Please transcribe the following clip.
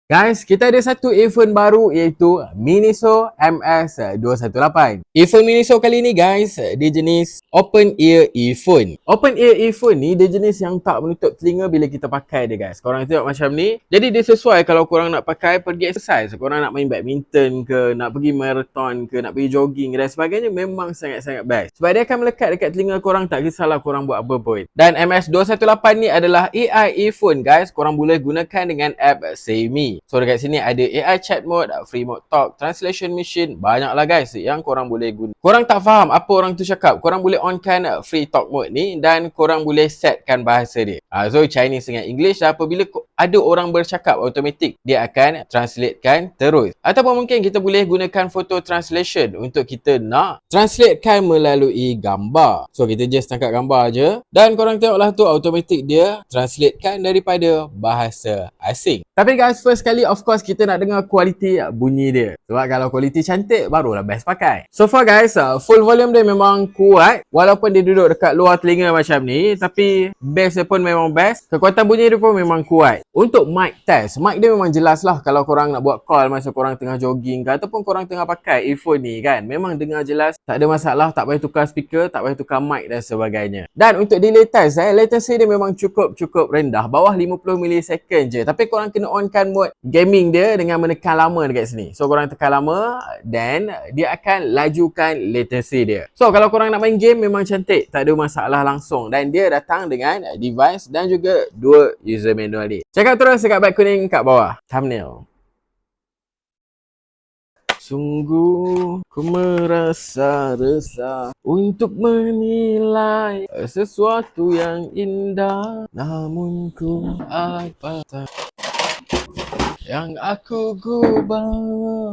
Guys, kita ada satu earphone baru iaitu Miniso MS218. Earphone Miniso kali ni guys, dia jenis open ear earphone. Open ear earphone ni dia jenis yang tak menutup telinga bila kita pakai dia guys. Korang tengok macam ni. Jadi dia sesuai kalau korang nak pakai pergi exercise. Korang nak main badminton ke, nak pergi marathon ke, nak pergi jogging dan sebagainya, memang sangat-sangat best. Sebab dia akan melekat dekat telinga korang, tak kisahlah korang buat apa pun. Dan MS218 ni adalah AI earphone guys. Korang boleh gunakan dengan app Sayme. So dekat sini ada AI chat mode, free mode talk, translation machine, banyaklah guys yang korang boleh guna. Korang tak faham apa orang tu cakap, korang boleh onkan free talk mode ni dan korang boleh setkan bahasa dia. So Chinese dengan English, dan apabila ada orang bercakap, automatic dia akan translatekan terus. Ataupun mungkin kita boleh gunakan photo translation untuk kita nak translatekan melalui gambar. So kita just tangkap gambar je dan korang tengoklah tu automatic dia translatekan daripada bahasa asing. Tapi guys, first kali of course kita nak dengar kualiti bunyi dia. Sebab kalau kualiti cantik barulah best pakai. So far guys, full volume dia memang kuat. Walaupun dia duduk dekat luar telinga macam ni, tapi bass dia pun memang best. Kekuatan bunyi dia pun memang kuat. Untuk mic test, mic dia memang jelas lah kalau korang nak buat call masa korang tengah jogging ke ataupun korang tengah pakai earphone ni kan. Memang dengar jelas, tak ada masalah, tak payah tukar speaker, tak payah tukar mic dan sebagainya. Dan untuk delay test, latency dia memang cukup rendah, bawah 50 millisecond je. Tapi korang kena onkan mode gaming dia dengan menekan lama dekat sini. So korang tekan lama dan dia akan lajukan latency dia. So kalau korang nak main game memang cantik, tak ada masalah langsung. Dan dia datang dengan device dan juga dua user manual ni. Check out terus dekat beg kuning kat bawah thumbnail. Sungguh ku merasa resah untuk menilai sesuatu yang indah, namun ku apa yang aku gubah